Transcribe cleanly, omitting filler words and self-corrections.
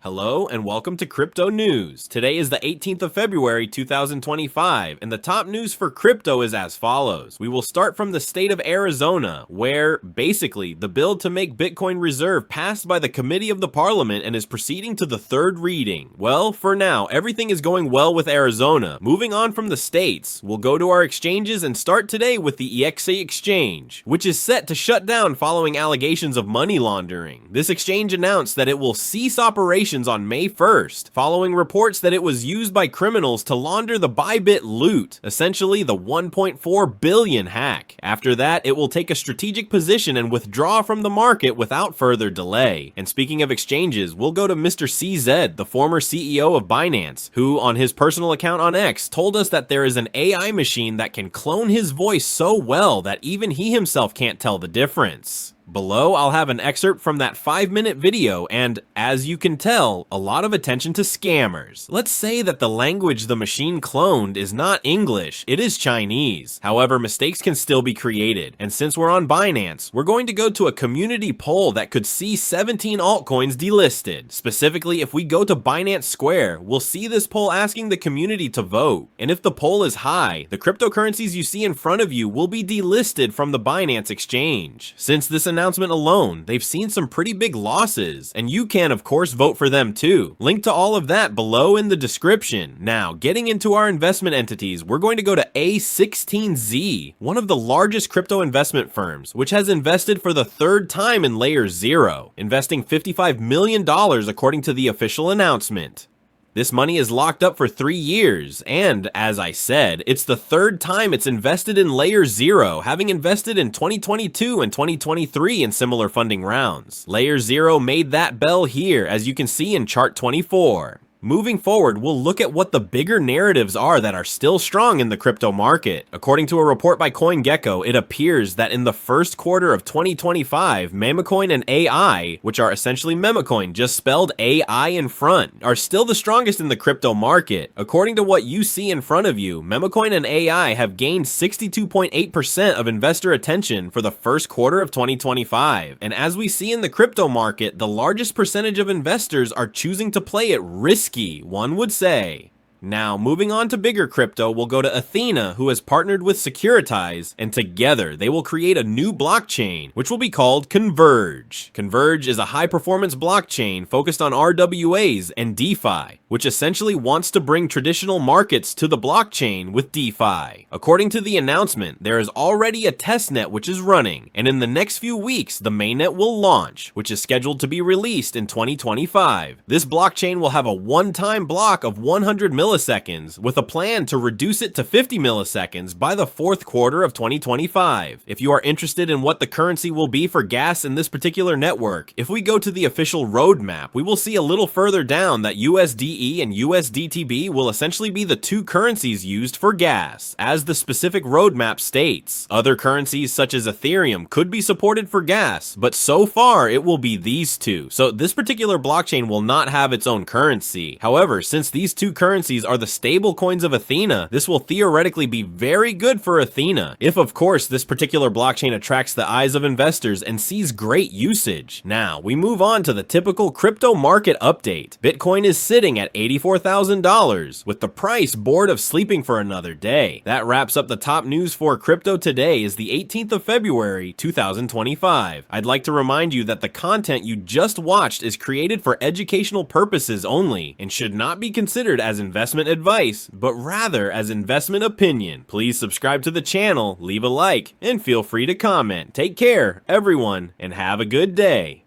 Hello and welcome to Crypto News. Today is the 18th of February 2025, and the top news for crypto is as follows. We will start from the state of Arizona, where basically the bill to make Bitcoin Reserve passed by the Committee of the Parliament and is proceeding to the third reading. Well, for now, everything is going well with Arizona. Moving on from the states, we'll go to our exchanges and start today with the EXA exchange, which is set to shut down following allegations of money laundering. This exchange announced that it will cease operations on May 1st, following reports that it was used by criminals to launder the Bybit loot, essentially the 1.4 billion hack. After that, it will take a strategic position and withdraw from the market without further delay. And speaking of exchanges, we'll go to Mr. CZ, the former CEO of Binance, who on his personal account on X told us that there is an AI machine that can clone his voice so well that even he himself can't tell the difference. Below, I'll have an excerpt from that 5-minute video, and as you can tell, a lot of attention to scammers. Let's say that the language the machine cloned is not English, it is Chinese. However, mistakes can still be created, and since we're on Binance, we're going to go to a community poll that could see 17 altcoins delisted. Specifically, if we go to Binance Square, we'll see this poll asking the community to vote, and if the poll is high, the cryptocurrencies you see in front of you will be delisted from the Binance exchange. Since this announcement alone, they've seen some pretty big losses, and you can of course vote for them too. Link to all of that below in the description. Now, getting into our investment entities, we're going to go to A16Z, one of the largest crypto investment firms, which has invested for the third time in LayerZero, investing $55 million according to the official announcement. This money is locked up for 3 years, and as I said, it's the third time it's invested in LayerZero, having invested in 2022 and 2023 in similar funding rounds. LayerZero made that bell here, as you can see in chart 24. Moving forward, we'll look at what the bigger narratives are that are still strong in the crypto market. According to a report by CoinGecko, it appears that in the first quarter of 2025, Memecoin and AI, which are essentially Memecoin, just spelled AI in front, are still the strongest in the crypto market. According to what you see in front of you, Memecoin and AI have gained 62.8% of investor attention for the first quarter of 2025. And as we see in the crypto market, the largest percentage of investors are choosing to play it risky, one would say. Now, moving on to bigger crypto, we'll go to Ethena, who has partnered with Securitize, and together they will create a new blockchain, which will be called Converge. Converge is a high-performance blockchain focused on RWAs and DeFi, which essentially wants to bring traditional markets to the blockchain with DeFi. According to the announcement, there is already a testnet which is running, and in the next few weeks, the mainnet will launch, which is scheduled to be released in 2025. This blockchain will have a one-time block of 100 milliseconds, with a plan to reduce it to 50 milliseconds by the fourth quarter of 2025. If you are interested in what the currency will be for gas in this particular network, if we go to the official roadmap, we will see a little further down that USDE and USDTB will essentially be the two currencies used for gas, as the specific roadmap states. Other currencies such as Ethereum could be supported for gas, but so far it will be these two. So this particular blockchain will not have its own currency. However, since these two currencies are the stable coins of Ethena, this will theoretically be very good for Ethena, if of course this particular blockchain attracts the eyes of investors and sees great usage. Now, we move on to the typical crypto market update. Bitcoin is sitting at $84,000, with the price bored of sleeping for another day. That wraps up the top news for crypto. Today is the 18th of February, 2025. I'd like to remind you that the content you just watched is created for educational purposes only, and should not be considered as investment advice, but rather as investment opinion. Please subscribe to the channel, leave a like, and feel free to comment. Take care, everyone, and have a good day.